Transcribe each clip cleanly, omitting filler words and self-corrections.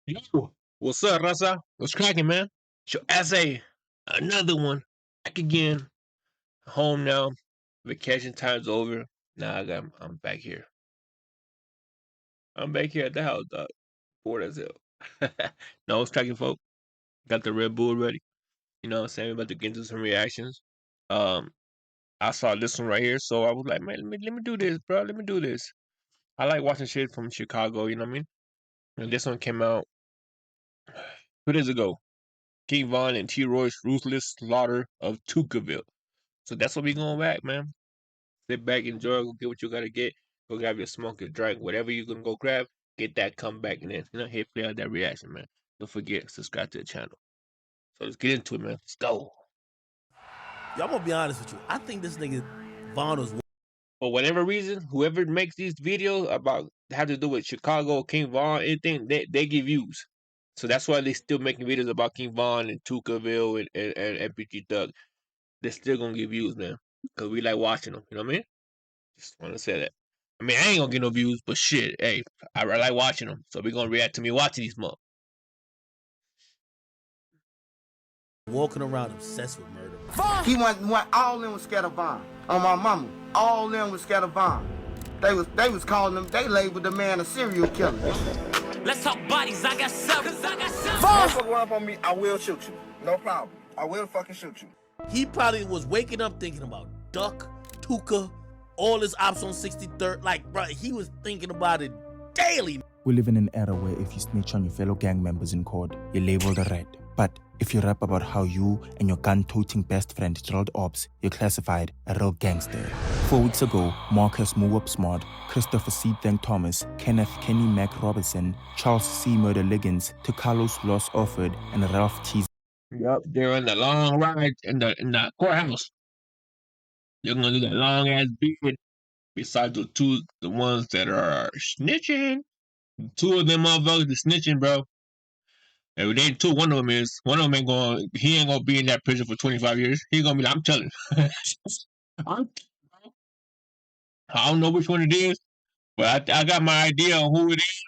Yo, what's up, Raza? What's cracking, man? It's your Esse, another one, back again. Home now. Vacation time's over. I'm back here. I'm back here at the house, dog. Bored as hell. No, it's cracking, folk. Got the Red Bull ready. You know what I'm saying? About to get into some reactions. Um, I saw this one right here, so I was like, man, let me do this, bro. Let me do this. I like watching shit from Chicago. You know what I mean? And this one came out 2 days ago. King Von and T. Roy's ruthless slaughter of Tukaville. So that's what we going back, man. Sit back, enjoy, go get what you gotta get. Go grab your smoke, your drink, whatever you gonna go grab, get that, come back, and then, hit play out that reaction, man. Don't forget, subscribe to the channel. So let's get into it, man. Let's go. Y'all gonna be honest with you. I think this nigga Von was. For whatever reason, whoever makes these videos about have to do with Chicago, King Von, anything, they give views. So that's why they still making videos about King Von and Tukaville and FBG Duck. They're still gonna give views, man. Cause we like watching them. You know what I mean? Just want to say that. I mean, I ain't gonna get no views, but shit, hey, I like watching them. So we gonna react to me watching these mother. Walking around obsessed with murder. He went all in with scared of Von. On my mama, all in with scared of Von. They was calling him. They labeled the man a serial killer. Let's talk bodies. I got seven. Don't fuck around on me. I will shoot you. No problem. I will fucking shoot you. He probably was waking up thinking about Duck, Tuka, all his ops on 63rd. Like, bro, he was thinking about it daily. We live in an era where if you snitch on your fellow gang members in court, you're labeled a rat. But if you rap about how you and your gun-toting best friend drilled ops, you're classified a real gangster. 4 weeks ago, Marcus Move Up Smart, Christopher C. Thank Thomas, Kenneth Kenny Mac Robertson, Charles C. Murder Liggins, to Carlos Los Offord, and Ralph T. Yup, they're on the long ride in the courthouse. They're gonna do that long ass beat. Besides the ones that are snitching, 2 of them motherfuckers are snitching, bro. And they two, one of them ain't gonna be in that prison for 25 years. He gonna be like, I'm telling. I don't know which one it is, but I got my idea on who it is.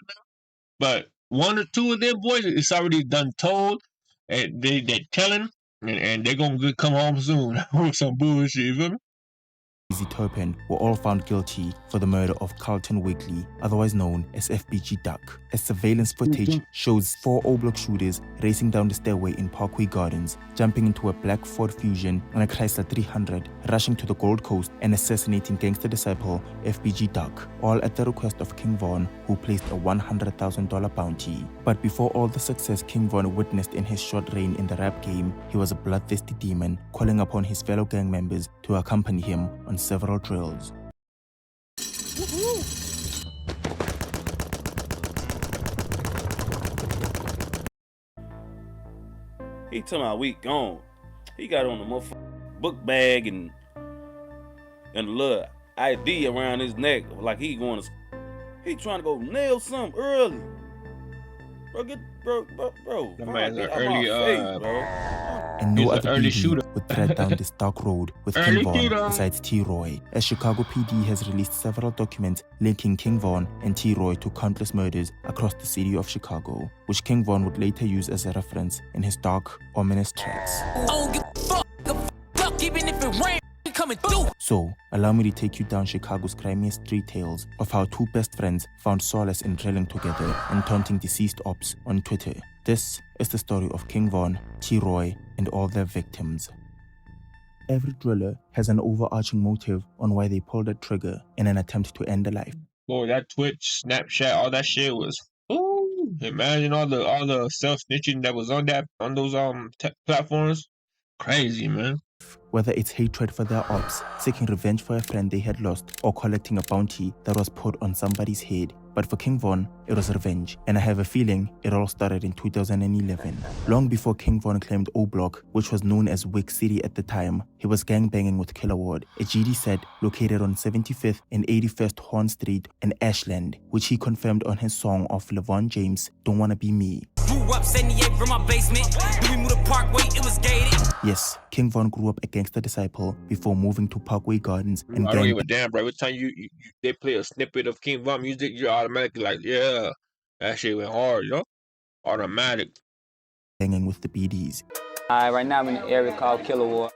But 1 or 2 of them boys, it's already done told, and they're telling, and they're gonna come home soon with some bullshit. You feel me? Easy Turpin were all found guilty for the murder of Carlton Wakely, otherwise known as FBG Duck. As surveillance footage shows 4 O-block shooters racing down the stairway in Parkway Gardens, jumping into a black Ford Fusion and a Chrysler 300, rushing to the Gold Coast and assassinating gangster disciple FBG Duck, all at the request of King Von, who placed a $100,000 bounty. But before all the success King Von witnessed in his short reign in the rap game, he was a bloodthirsty demon, calling upon his fellow gang members to accompany him on several drills. He talking about we gone. He got on the motherfucking book bag and a little ID around his neck like he going to. He trying to go nail something early. Bro. That man's an early, bro. And no other early PD shooter. would thread down this dark road with Early King Von shooter. besides T-Roy, as Chicago PD has released several documents linking King Von and T-Roy to countless murders across the city of Chicago, which King Von would later use as a reference in his dark, ominous tracks. I don't give a fuck, even if it rain, coming through. So, allow me to take you down Chicago's grimiest street tales of how 2 best friends found solace in drilling together and taunting deceased ops on Twitter. This is the story of King Von, T-Roy, and all their victims. Every driller has an overarching motive on why they pulled the trigger in an attempt to end a life. Boy, that Twitch, Snapchat, all that shit was. Ooh, imagine all the self snitching that was on those platforms. Crazy, man. Whether it's hatred for their ops, seeking revenge for a friend they had lost, or collecting a bounty that was put on somebody's head. But for King Von, it was revenge, and I have a feeling it all started in 2011. Long before King Von claimed O-Block, which was known as Wick City at the time, he was gangbanging with Killer Ward, a GD set located on 75th and 81st Horn Street in Ashland, which he confirmed on his song of LeVon James, Don't Wanna Be Me. Grew up 78 from my basement. When we moved to Parkway, it was gated. Yes, King Von grew up a gangster disciple before moving to Parkway Gardens and I don't give a damn, bro. Every time they play a snippet of King Von music, you're automatically like, yeah, that shit went hard, you know? Automatic. Hanging with the BDs. Right now I'm in an area called Killer Ward.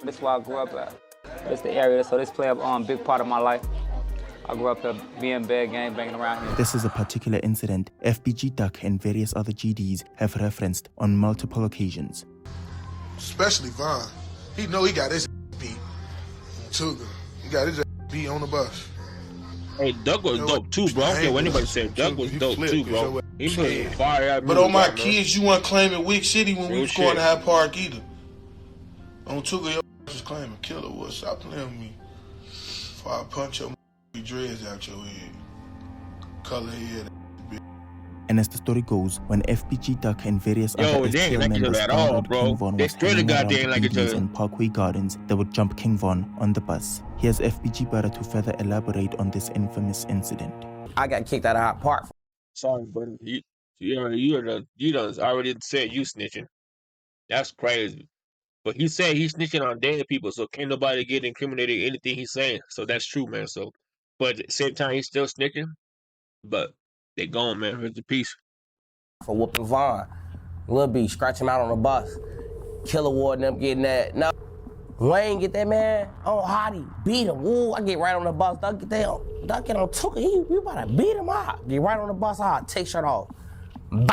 This is where I grew up at. It's the area, so this play a big part of my life. I grew up here being bad, gang banging around here. This is a particular incident FBG Duck and various other GDs have referenced on multiple occasions. Especially Von. He know he got his beat. Tuga. He got his beat on the bus. Hey, Duck was dope too, bro. I don't care what anybody said. Duck was dope too, bro. He put fire out. But on my kids, you weren't claiming Weak City when we was going to Hyde Park either. On Tuga, your was claiming Killer was. Stop playing with me. Before I punch your dreads out your head. Color head. And as the story goes, when FBG Duck and various other STL like members at found all, out bro. King Von They was straight hanging got around there like each BDs other. in Parkway Gardens, they would jump King Von on the bus. Here's FBG Butter to further elaborate on this infamous incident. I got kicked out of Hyde Park. Sorry, buddy. You done already said you snitching. That's crazy. But he said he's snitching on dead people, so can't nobody get incriminated in anything he's saying. So that's true, man. So, but at the same time, he's still snitching. But they gone, man. Rest in peace. For whooping Von. Lil B, scratch him out on the bus. Killer Ward and them getting that. No, Wayne get that man on Hottie. Beat him. Woo, I get right on the bus. Duck get on Tuka. You about to beat him out. Get right on the bus. Take shirt off. Bam,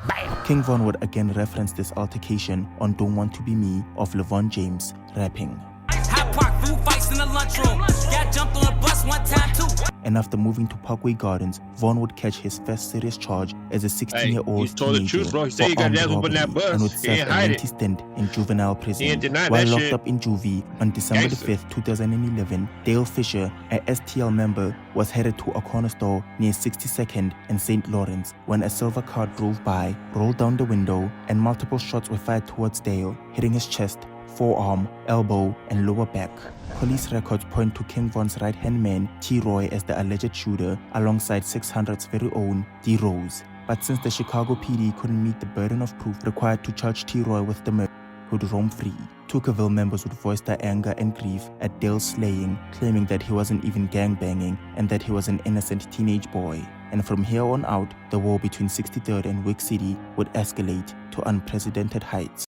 bam. King Von would again reference this altercation on Don't Want to Be Me of LeVon James rapping. Hot Park, food fights in the lunchroom. Got jumped on a bus one time too. And after moving to Parkway Gardens, Von would catch his first serious charge as a 16-year-old he told the teenager truth, bro. He for said he got armed nails up in that robbery bus. and would He serve ain't a hide lengthy it. stint in juvenile prison. He ain't deny While that locked shit. up in juvie on December Gangster. the 5th, 2011, Dale Fisher, a STL member, was headed to a corner store near 62nd and St. Lawrence when a silver car drove by, rolled down the window, and multiple shots were fired towards Dale, hitting his chest, forearm, elbow, and lower back. Police records point to King Von's right-hand man, T-Roy, as the alleged shooter, alongside 600's very own D. Rose. But since the Chicago PD couldn't meet the burden of proof required to charge T-Roy with the murder, he would roam free. Tuckerville members would voice their anger and grief at Dale's slaying, claiming that he wasn't even gangbanging and that he was an innocent teenage boy. And from here on out, the war between 63rd and Wick City would escalate to unprecedented heights.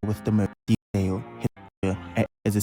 With the murder, Dale hit as a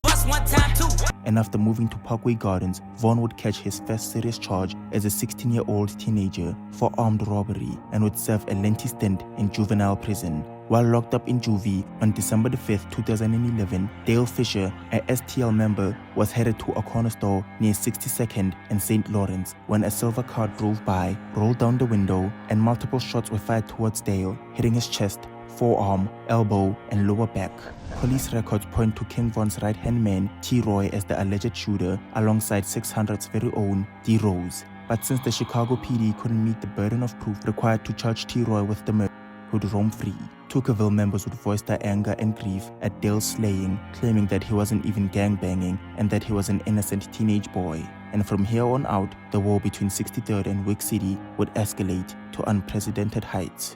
and after moving to Parkway Gardens, Von would catch his first serious charge as a 16-year-old teenager for armed robbery and would serve a lengthy stint in juvenile prison. While locked up in juvie on December the 5th, 2011, Dale Fisher, a STL member, was headed to a corner store near 62nd and St. Lawrence when a silver car drove by, rolled down the window, and multiple shots were fired towards Dale, hitting his chest, forearm, elbow, and lower back. Police records point to King Von's right-hand man, T-Roy, as the alleged shooter, alongside 600's very own D. Rose. But since the Chicago PD couldn't meet the burden of proof required to charge T-Roy with the murder, he would roam free. Tuckerville members would voice their anger and grief at Dale's slaying, claiming that he wasn't even gangbanging and that he was an innocent teenage boy. And from here on out, the war between 63rd and Wick City would escalate to unprecedented heights.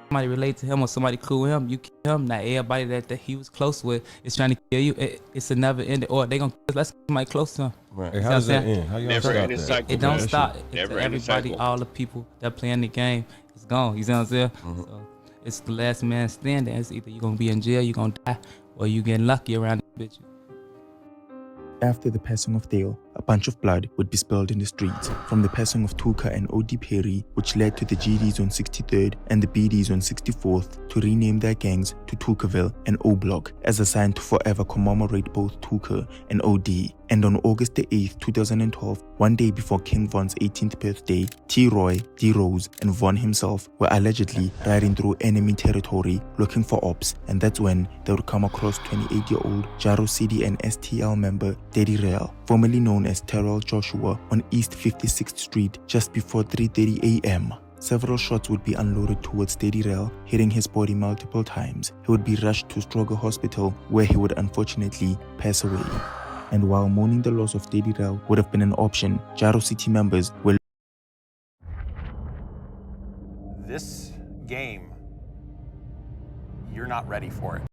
Somebody relate to him or somebody cool with him, you kill him. Not everybody that he was close with is trying to kill you. It's a never end. Or they gonna let's get somebody close to him. Right. Hey, how does that end? How you Never stop ending that? cycle. It don't man. stop. Never ending Everybody, cycle. all the people that play in the game is gone. You see what I'm saying? So it's the last man standing. It's either you're gonna be in jail, you're gonna die, or you getting lucky around this bitch. After the passing of Dale, a bunch of blood would be spilled in the streets, from the passing of Tuka and O.D. Perry, which led to the GDs on 63rd and the BDs on 64th to rename their gangs to Tuckerville and O-Block as a sign to forever commemorate both Tuka and O.D. And on August the 8th, 2012, one day before King Von's 18th birthday, T-Roy, D. Rose, and Von himself were allegedly riding through enemy territory looking for ops, and that's when they would come across 28-year-old Jaro City and STL member Daddy Rail, formerly known as Terrell Joshua, on East 56th Street just before 3:30 a.m. Several shots would be unloaded towards Daddy Rail, hitting his body multiple times. He would be rushed to Stroger Hospital, where he would unfortunately pass away. And while mourning the loss of Daddy Rail would have been an option, Jaro City members were This game, you're not ready for it.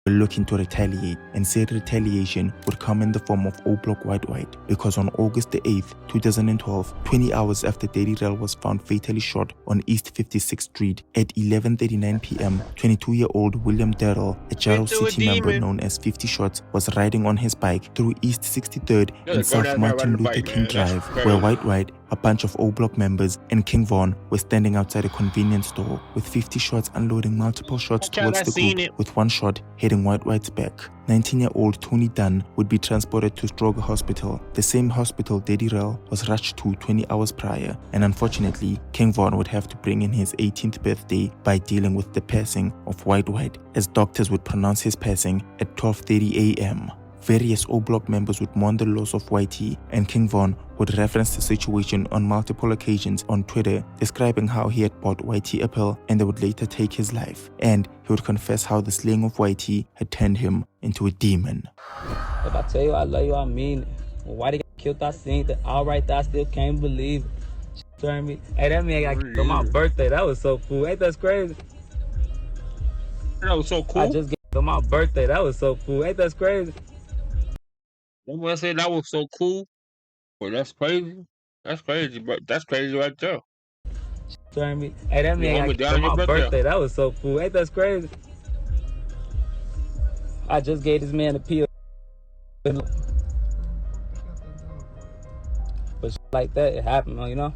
were looking to retaliate and said retaliation would come in the form of O-Block White because on August the 8th, 2012, 20 hours after Daddy Rel was found fatally shot on East 56th Street at 11:39 p.m., 22-year-old William Darrell, a Jarrow City member known as 50 Shots, was riding on his bike through East 63rd and South Martin Luther King Drive, where White, a bunch of O-Block members, and King Von were standing outside a convenience store with 50 Shots unloading multiple shots towards the group, with one shot hitting White's back. 19-year-old Tony Dunn would be transported to Stroger Hospital, the same hospital Daddy Rel was rushed to 20 hours prior, and unfortunately, King Von would have to bring in his 18th birthday by dealing with the passing of White, as doctors would pronounce his passing at 12:30 a.m. Various O-Block members would mourn the loss of Whitey, and King Von would reference the situation on multiple occasions on Twitter, describing how he had bought Whitey a pill and they would later take his life, and he would confess how the slaying of Whitey had turned him into a demon. If I tell you I love you, I mean it. When Whitey got killed, I seen it. Alright, I still can't believe it. Turn me. Hey, that man got killed on my birthday. That was so cool. Ain't that crazy? That was so cool. I just got on my birthday. That was so cool. Ain't that crazy? I'm gonna say that was so cool. Well, that's crazy. That's crazy, but that's crazy right there. Turn me. Hey, that man got killed on my birthday. That was so cool. Ain't that crazy? I just gave this man a pill. But like that, it happened, you know?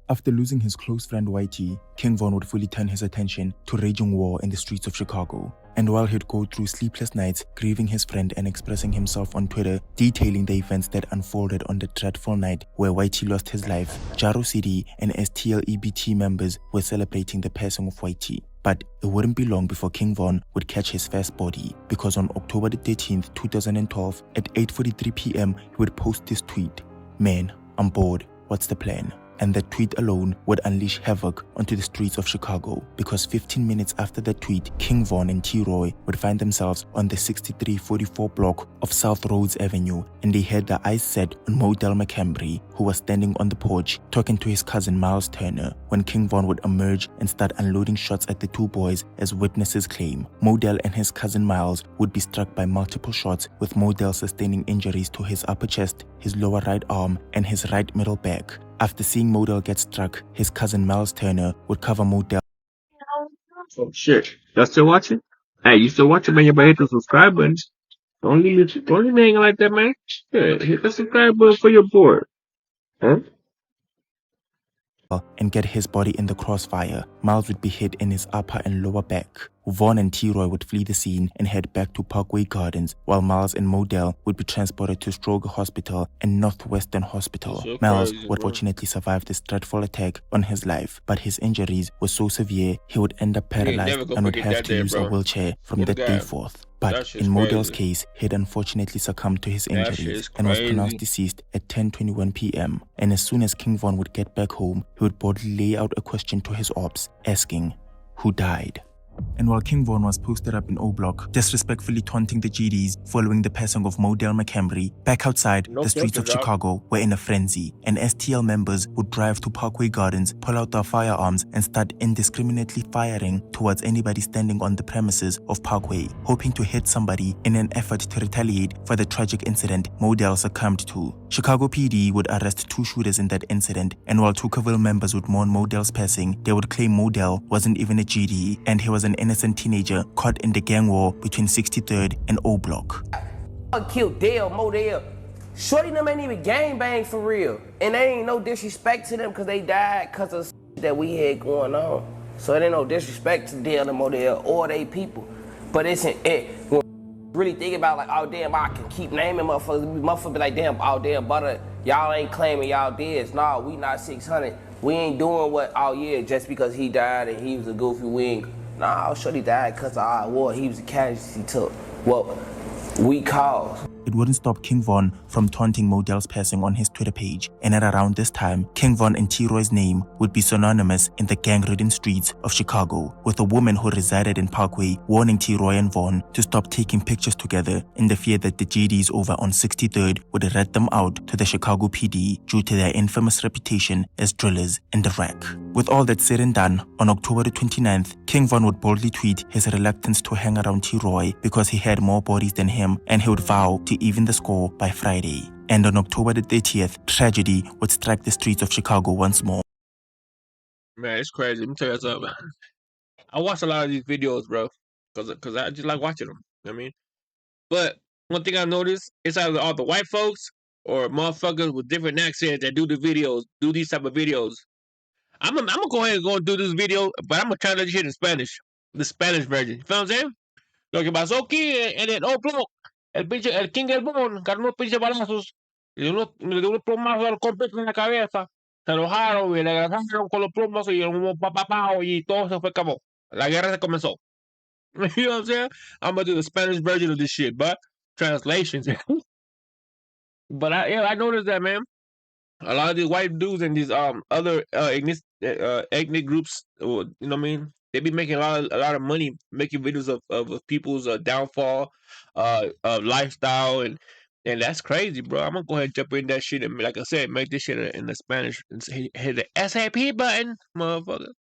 After losing his close friend Whitey, King Von would fully turn his attention to raging war in the streets of Chicago. And while he'd go through sleepless nights grieving his friend and expressing himself on Twitter, detailing the events that unfolded on the dreadful night where Whitey lost his life, Jarrow City and STLEBT members were celebrating the passing of Whitey. But it wouldn't be long before King Von would catch his first body, because on October 13th, 2012, at 8:43 p.m, he would post this tweet: "Man, I'm bored. What's the plan?" And that tweet alone would unleash havoc onto the streets of Chicago, because 15 minutes after that tweet, King Von and T-Roy would find themselves on the 6344 block of South Rhodes Avenue, and they had their eyes set on Modell McCambry, who was standing on the porch talking to his cousin Miles Turner, when King Von would emerge and start unloading shots at the two boys, as witnesses claim. Modell and his cousin Miles would be struck by multiple shots, with Modell sustaining injuries to his upper chest, his lower right arm, and his right middle back. After seeing Modell get struck, his cousin Miles Turner would cover Modell. Oh shit. Y'all still watching? Hey, you still watching, man? You better hit the subscribe button. Don't leave me hanging like that, man. Yeah, hit the subscribe button for your board. Huh? And get his body in the crossfire. Miles would be hit in his upper and lower back. Vaughn and T-Roy would flee the scene and head back to Parkway Gardens, while Miles and Modell would be transported to Stroger Hospital and Northwestern Hospital. So Miles crazy, would fortunately survive this dreadful attack on his life, but his injuries were so severe he would end up paralyzed and would have to use a wheelchair from that day forth. But in Modell's case, he had unfortunately succumbed to his injuries and was pronounced deceased at 10:21 p.m. And as soon as King Von would get back home, he would boldly lay out a question to his ops, asking, "Who died?" And while King Von was posted up in O-Block, disrespectfully taunting the GDs following the passing of Modell McCambry, back outside the streets of Chicago were in a frenzy, and STL members would drive to Parkway Gardens, pull out their firearms, and start indiscriminately firing towards anybody standing on the premises of Parkway, hoping to hit somebody in an effort to retaliate for the tragic incident Modell succumbed to. Chicago PD would arrest 2 shooters in that incident, and while Tuckerville members would mourn Modell's passing, they would claim Modell wasn't even a GD, and he was an innocent teenager caught in the gang war between 63rd and O-Block. I killed Dale, Modell. Shorty them ain't even gang bang for real. And there ain't no disrespect to them because they died because of that we had going on. So there ain't no disrespect to Dale and Modell or they people. But it's when really think about like, oh damn, I can keep naming motherfuckers. Motherfuckers be like, damn, oh damn, butter, y'all ain't claiming y'all dead. Nah, we not 600. We ain't doing what, oh yeah, just because he died and he was a goofy, we ain't. Nah, Shorty died because of our war. He was a casualty to what we caused. it wouldn't stop King Von from taunting Modell's passing on his Twitter page, and at around this time, King Von and T-Roy's name would be synonymous in the gang-ridden streets of Chicago, with a woman who resided in Parkway warning T-Roy and Von to stop taking pictures together in the fear that the GDs over on 63rd would rat them out to the Chicago PD due to their infamous reputation as drillers in the rack. With all that said and done, on October the 29th, King Von would boldly tweet his reluctance to hang around T-Roy because he had more bodies than him, and he would vow to even the score by Friday. And on October the 30th, tragedy would strike the streets of Chicago once more. Man, it's crazy. Let me tell you something, man. I watch a lot of these videos, bro, because I just like watching them. You know what I mean? But one thing I noticed is either all the white folks or motherfuckers with different accents that do these type of videos. I'm gonna go ahead and go and do this video, but I'm gonna try that shit in Spanish, the Spanish version. You feel what I'm saying? Lo que pasó aquí en el Oplo, el King El Bon, ganó unos pinches balazos y le dio unos plomazos al completo en la cabeza. Se enojaron y le agarraron con los plomos y un papapao y todo se fue acabó. La guerra se comenzó. You know what I'm saying? I'm gonna do the Spanish version of this shit, but translations. But I noticed that, man. A lot of these white dudes and these other ethnic groups, you know what I mean? They be making a lot of money making videos of people's downfall, lifestyle, and that's crazy, bro. I'm gonna go ahead and jump in that shit and, like I said, make this shit in the Spanish and hit the SAP button, motherfucker.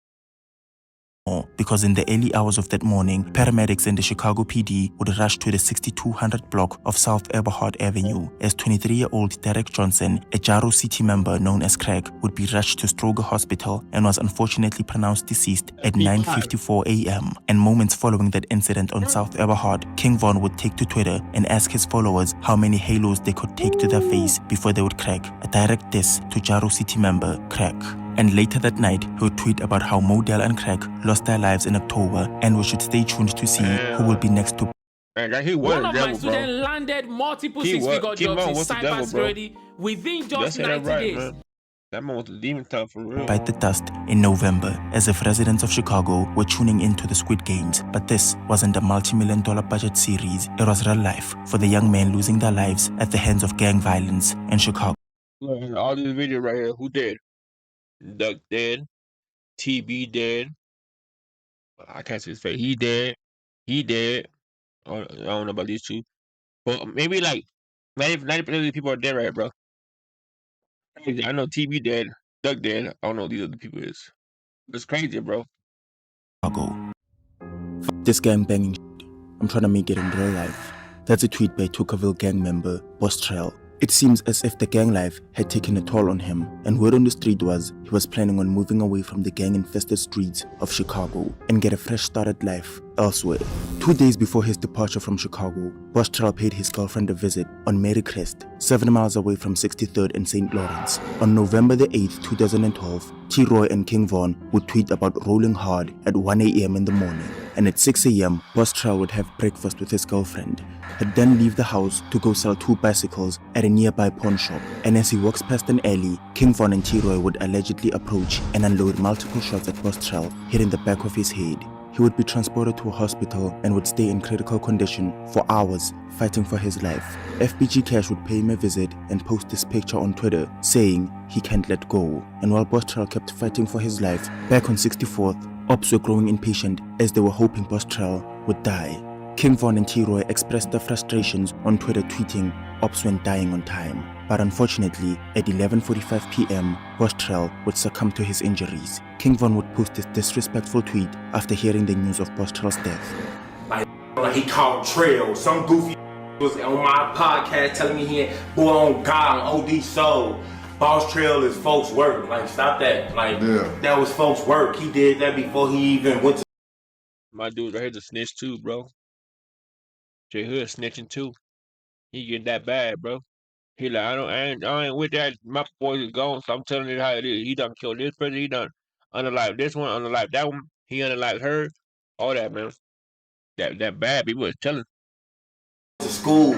Because in the early hours of that morning, paramedics and the Chicago PD would rush to the 6200 block of South Eberhard Avenue as 23-year-old Derek Johnson, a Jaro City member known as Craig, would be rushed to Stroger Hospital and was unfortunately pronounced deceased at 9:54 a.m. And moments following that incident on South Eberhard, King Von would take to Twitter and ask his followers how many halos they could take to their face before they would crack, a direct diss to Jaro City member Craig. And later that night, he would tweet about how Modell and Craig lost their lives in October, and we should stay tuned to see who will be next to. One of my students landed multiple six-figure jobs in cybersecurity within just 90 days. Man. That man was a demon time for real. Bite the dust in November, as if residents of Chicago were tuning into the Squid Games. But this wasn't a multi-million-dollar budget series. It was real life for the young men losing their lives at the hands of gang violence in Chicago. All these videos right here, who dead? Duck dead, TB dead. I can't see his face. He dead. I don't know about these two, but maybe like 90% of these people are dead, right, bro? I know TB dead, Duck dead. I don't know what these other people is. It's crazy, bro. This gang banging shit. I'm trying to make it in real life. That's a tweet by Tocqueville gang member Boss Trail. It seems as if the gang life had taken a toll on him, and word on the street was he was planning on moving away from the gang-infested streets of Chicago and get a fresh started life elsewhere. 2 days before his departure from Chicago, Boss Trail paid his girlfriend a visit on Mary Crest, 7 miles away from 63rd and St. Lawrence. On November the 8th, 2012, T-Roy and King Von would tweet about rolling hard at 1 a.m. in the morning, and at 6 a.m., Boss Trail would have breakfast with his girlfriend. He'd then leave the house to go sell 2 bicycles at a nearby pawn shop, and as he walks past an alley, King Von and T-Roy would allegedly approach and unload multiple shots at Boss Trail, hitting the back of his head. He would be transported to a hospital and would stay in critical condition for hours, fighting for his life. FBG Cash would pay him a visit and post this picture on Twitter, saying he can't let go. And while Boss Trail kept fighting for his life, back on 64th, ops were growing impatient as they were hoping Boss Trail would die. King Von and T-Roy expressed their frustrations on Twitter, tweeting, "Ops went dying on time." But unfortunately, at 11:45 p.m., Boss Trail would succumb to his injuries. King Von would post this disrespectful tweet after hearing the news of Boss Trail's death. Like he called Trail. Some goofy was on my podcast telling me he ain't boy on God on OD Soul. Boss Trail is folks' work. Like, stop that. Like, that was folks' work. He did that before he even went to. My dude right here's a snitch too, bro. J Hood snitching too. He getting that bad, bro. He like, I ain't with that. My boys is gone, so I'm telling you how it is. He done killed this person. He done unalived this one, unalived that one. He unalived her. All that, man. That bad. People was telling. To school.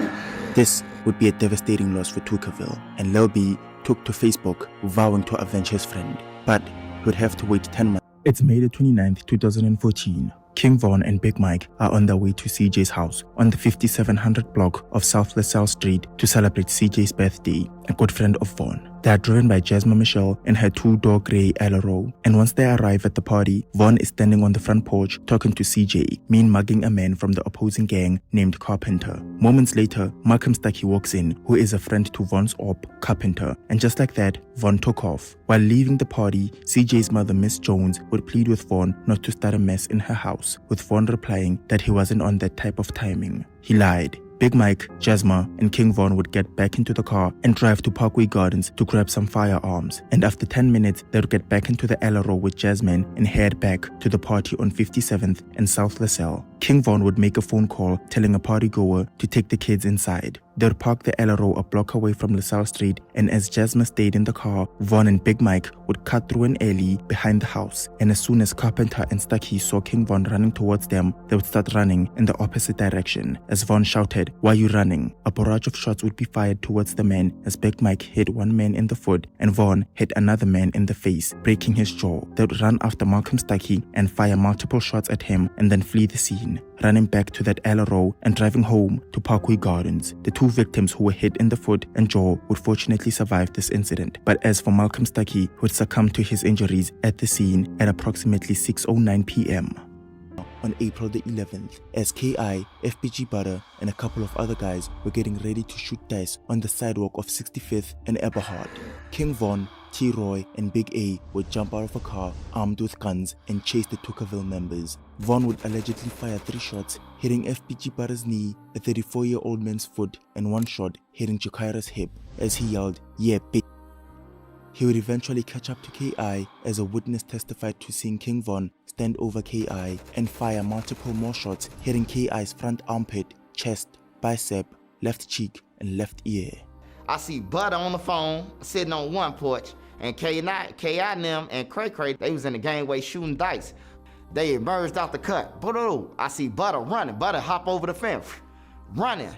This would be a devastating loss for Tocqueville, and Lil B took to Facebook vowing to avenge his friend. But he would have to wait 10 months. It's May the 29th, 2014. King Von and Big Mike are on their way to CJ's house on the 5700 block of South LaSalle Street to celebrate CJ's birthday, a good friend of Von. They are driven by Jasmine Michelle in her two-door grey Alero, and once they arrive at the party, Von is standing on the front porch talking to CJ, mugging a man from the opposing gang named Carpenter. Moments later, Malcolm Stuckey walks in, who is a friend to Von's op, Carpenter, and just like that, Von took off. While leaving the party, CJ's mother, Miss Jones, would plead with Von not to start a mess in her house, with Von replying that he wasn't on that type of timing. He lied. Big Mike, Jasma, and King Von would get back into the car and drive to Parkway Gardens to grab some firearms. And after 10 minutes, they would get back into the Alero with Jasmine and head back to the party on 57th and South LaSalle. King Von would make a phone call telling a partygoer to take the kids inside. They would park the Alero a block away from LaSalle Street, and as Jasmine stayed in the car, Von and Big Mike would cut through an alley behind the house. And as soon as Carpenter and Stuckey saw King Von running towards them, they would start running in the opposite direction. As Von shouted, "Why are you running?" A barrage of shots would be fired towards the man as Big Mike hit one man in the foot and Von hit another man in the face, breaking his jaw. They would run after Malcolm Stuckey and fire multiple shots at him and then flee the scene, running back to that Alero and driving home to Parkway Gardens. The two victims who were hit in the foot and jaw would fortunately survive this incident. But as for Malcolm Stuckey, who would succumb to his injuries at the scene at approximately 6:09 p.m. On April the 11th, as KI, FBG Butter, and a couple of other guys were getting ready to shoot dice on the sidewalk of 65th and Eberhard, King Von, T-Roy, and Big A would jump out of a car armed with guns and chase the Tuckerville members. Von would allegedly fire 3 shots, hitting FBG Butter's knee, a 34-year-old man's foot, and 1 shot hitting Jakira's hip as he yelled, "Yeah, bitch." He would eventually catch up to KI as a witness testified to seeing King Von stand over KI and fire multiple more shots hitting KI's front armpit, chest, bicep, left cheek, and left ear. I see Butter on the phone sitting on one porch, and KI and them and Cray Cray, they was in the gangway shooting dice. They emerged out the cut. I see Butter running. Butter hop over the fence, running.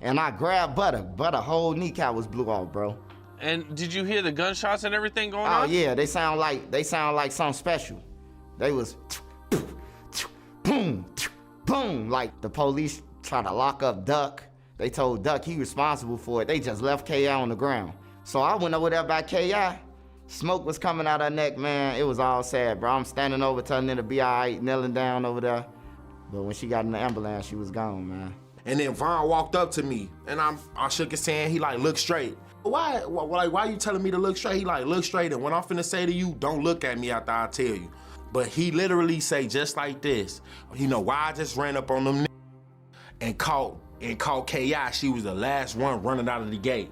And I grabbed Butter. Butter whole kneecap was blew off, bro. And did you hear the gunshots and everything going on? Oh yeah, they sound like something special. They was boom, boom, like the police trying to lock up Duck. They told Duck he responsible for it. They just left KI on the ground. So I went over there by KI. Smoke was coming out her neck, man. It was all sad, bro. I'm standing over telling her to be all right, kneeling down over there. But when she got in the ambulance, she was gone, man. And then Von walked up to me, and I shook his hand. He like, "Look straight." Why you telling me to look straight? He like, "Look straight, and when I'm finna say to you, don't look at me after I tell you." But he literally say just like this. You know why I just ran up on them and caught KI. She was the last one running out of the gate.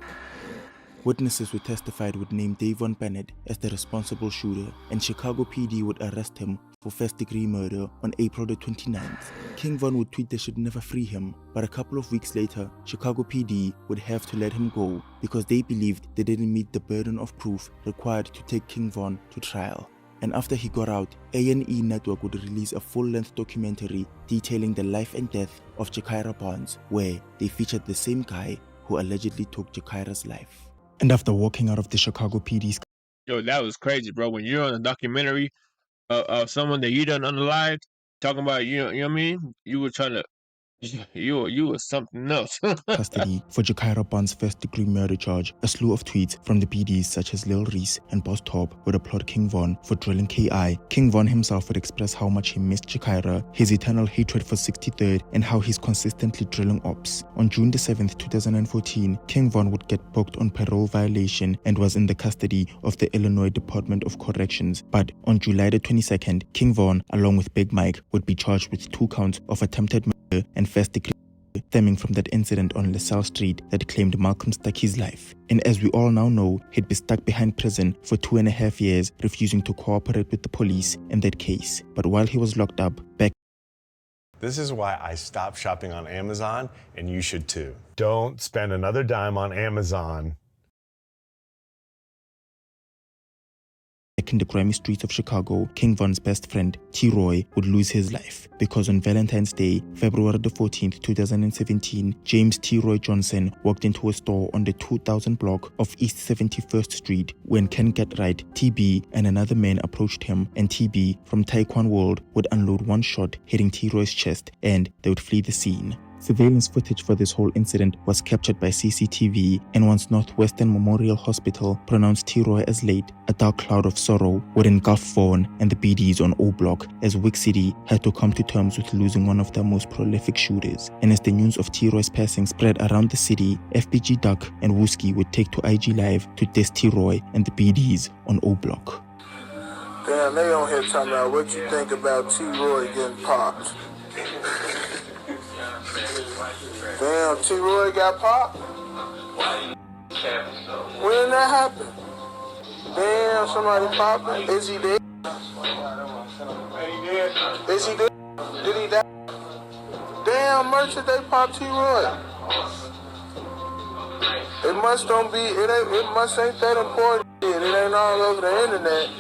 Witnesses who testified would name Davon Bennett as the responsible shooter, and Chicago PD would arrest him for first-degree murder on April the 29th. King Von would tweet they should never free him, but a couple of weeks later, Chicago PD would have to let him go because they believed they didn't meet the burden of proof required to take King Von to trial. And after he got out, A&E Network would release a full-length documentary detailing the life and death of Jakira Barnes, where they featured the same guy who allegedly took Jakira's life. And after walking out of the Chicago PD's... Yo, that was crazy, bro. When you're on a documentary of someone that you done unalived, talking about, you know what I mean? You were trying to... You were something else. custody for Jakira Barnes' first-degree murder charge. A slew of tweets from the PDs such as Lil Reese and Boss Top would applaud King Von for drilling KI. King Von himself would express how much he missed Jakira, his eternal hatred for 63rd, and how he's consistently drilling ops. On June the 7th, 2014, King Von would get booked on parole violation and was in the custody of the Illinois Department of Corrections. But on July the 22nd, King Von, along with Big Mike, would be charged with 2 counts of attempted murder and first-degree stemming from that incident on LaSalle Street that claimed Malcolm Stuckey's life. And as we all now know, he'd be stuck behind prison for 2.5 years, refusing to cooperate with the police in that case. But while he was locked up, back... This is why I stopped shopping on Amazon, and you should too. Don't spend another dime on Amazon. in the grimy streets of Chicago, King Von's best friend, T-Roy, would lose his life because on Valentine's Day, February the 14th, 2017, James T-Roy Johnson walked into a store on the 2000 block of East 71st Street when Ken Getright, TB, and another man approached him, and TB from Taekwondo World would unload one shot hitting T-Roy's chest, and they would flee the scene. Surveillance footage for this whole incident was captured by CCTV, and once Northwestern Memorial Hospital pronounced T-Roy as late, a dark cloud of sorrow would engulf Vaughn and the BDs on O Block as Wick City had to come to terms with losing one of their most prolific shooters. And as the news of T-Roy's passing spread around the city, FBG Duck and Wooski would take to IG Live to diss T-Roy and the BDs on O Block. Damn, they on here talking about what you think about T-Roy getting popped. Damn, T-Roy got popped? When did that happen? Damn, somebody popped him. Is he dead? Is he dead? Did he die? Damn, merchant, they popped T-Roy. It must don't be, it must ain't that important. It ain't all over the internet.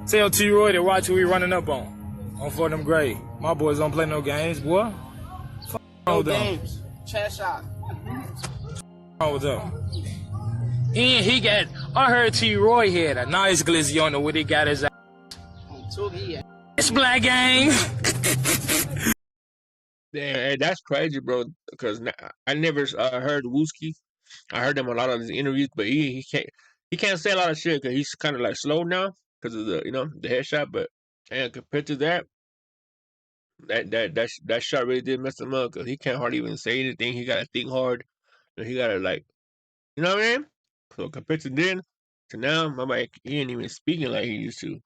Tell T-Roy to watch who he running up on for them grade. My boys don't play no games, boy. No games. Chat shot. What's up? He got, I heard T-Roy had a nice glizzy on the where he got his ass. It's black gang. Damn, that's crazy, bro. Because I never heard Wooski. I heard him a lot of his interviews, but he can't say a lot of shit because he's kind of like slow now because of the the headshot. But and compared to that shot really did mess him up because he can't hardly even say anything. He got to think hard. And he got to like, you know what I mean? So compared to then to now, my man, he ain't even speaking like he used to.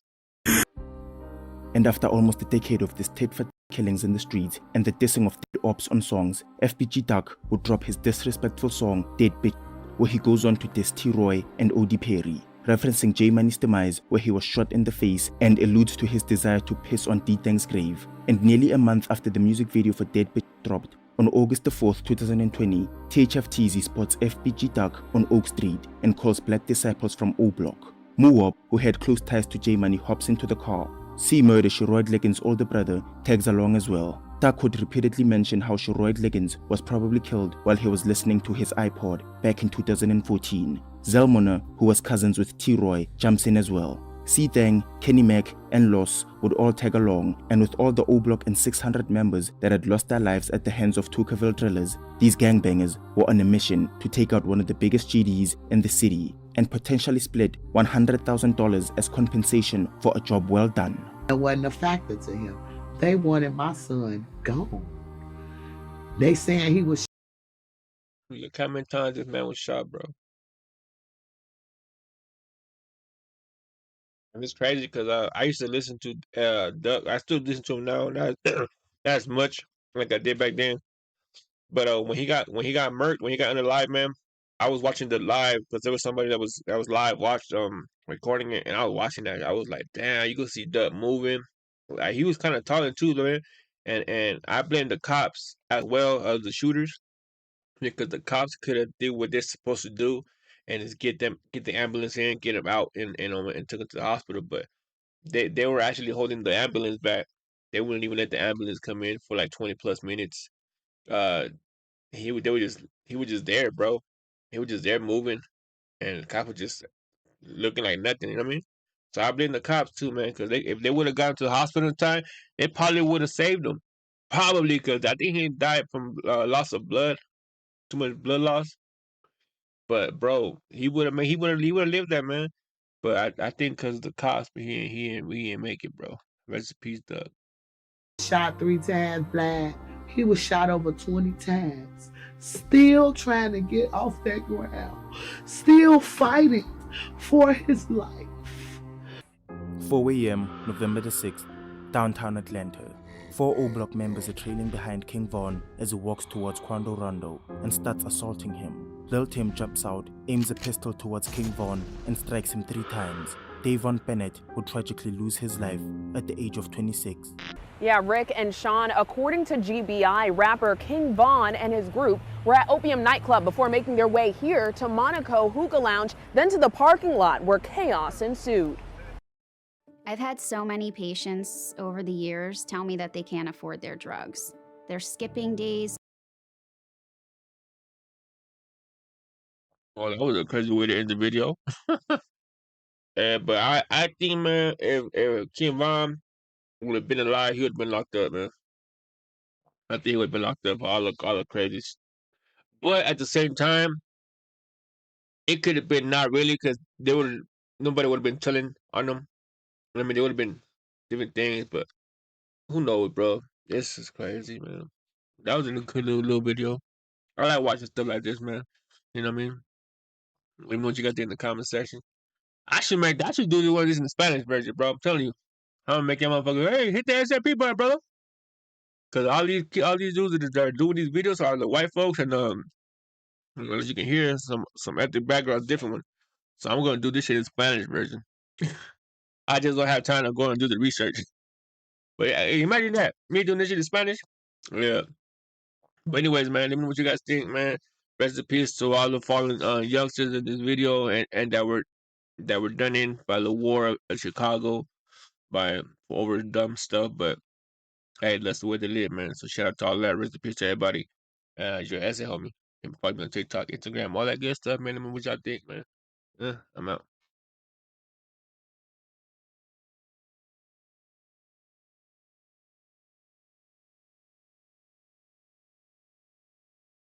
And after almost a decade of this tit-for-tat killings in the streets and the dissing of dead ops on songs, FBG Duck would drop his disrespectful song Dead Bitch, where he goes on to diss T-Roy and O.D. Perry, referencing J Money's demise where he was shot in the face, and alludes to his desire to piss on D-Thang's grave. And nearly a month after the music video for Dead Bitch dropped, on August the 4th, 2020, THFTZ spots FBG Duck on Oak Street and calls black disciples from O Block. Muwab, who had close ties to J Money, hops into the car. C-Murder, Sheroyd Liggins' older brother, tags along as well. Duck would repeatedly mention how Sheroyd Liggins was probably killed while he was listening to his iPod back in 2014. Zelmona, who was cousins with T-Roy, jumps in as well. C-Thang, Kenny Mac, and Loss would all tag along, and with all the O Block and 600 members that had lost their lives at the hands of Tuckerville drillers, these gangbangers were on a mission to take out one of the biggest GDs in the city and potentially split $100,000 as compensation for a job well done. It wasn't a factor to him. They wanted my son gone. They saying he was. Look how many times this man was shot, bro. And it's crazy because I used to listen to Duck. I still listen to him now, not as much like I did back then. But when he got murked, when he got unalive, man, I was watching the live because there was somebody that was live watched recording it, and I was watching that. I was like, damn, you could see Duck moving. Like he was kind of talking too, man. And I blame the cops as well as the shooters because the cops could have did what they're supposed to do and just get the ambulance in, get them out, and took them to the hospital. But they were actually holding the ambulance back. They wouldn't even let the ambulance come in for like 20+ minutes. He was just there, bro. He was just there moving, and the cops were just looking like nothing. You know what I mean? So I blame the cops too, man, because if they would have gotten to the hospital in time, they probably would have saved him. Probably because I think he died from loss of blood, too much blood loss. But bro, he would have lived that, man. But I think because of the cops, he ain't make it, bro. Rest in peace, Doug. Shot 3 times blind. He was shot over 20 times. Still trying to get off that ground. Still fighting for his life. 4 a.m. November the 6th, downtown Atlanta. 4 O Block members are trailing behind King Von as he walks towards Quando Rondo and starts assaulting him. Lil Tim jumps out, aims a pistol towards King Von and strikes him 3 times. Davon Bennett would tragically lose his life at the age of 26. Yeah, Rick and Sean, according to GBI, rapper King Von and his group were at Opium nightclub before making their way here to Monaco Hookah Lounge, then to the parking lot where chaos ensued. I've had so many patients over the years tell me that they can't afford their drugs. They're skipping days. Oh, that was a crazy way to end the video. But I think, man, if King Von would have been alive, he would have been locked up, man. I think he would have been locked up for all the crazies. But at the same time, it could have been not really because nobody would have been telling on them. I mean, there would have been different things, but who knows, bro? This is crazy, man. That was a good little video. I like watching stuff like this, man. You know what I mean? Let me know what you got there in the comment section. I should do one of these in the Spanish version, bro. I'm telling you. I'm gonna make that motherfucker, hey, hit the SMP button, brother. Cause all these dudes that are doing these videos are the white folks, and as you can hear, some ethnic backgrounds different one. So I'm gonna do this shit in Spanish version. I just don't have time to go and do the research. But yeah, imagine that, me doing this shit in Spanish. Yeah. But anyways, man, let me know what you guys think, man. Rest in peace to all the fallen youngsters in this video, and that were done in by the war of Chicago for over dumb stuff. But hey, that's the way they live, man. So shout out to all that. Rest in peace to everybody. Your Esse homie. And follow me on TikTok, Instagram, all that good stuff, man. Let me know what y'all think, man. I'm out.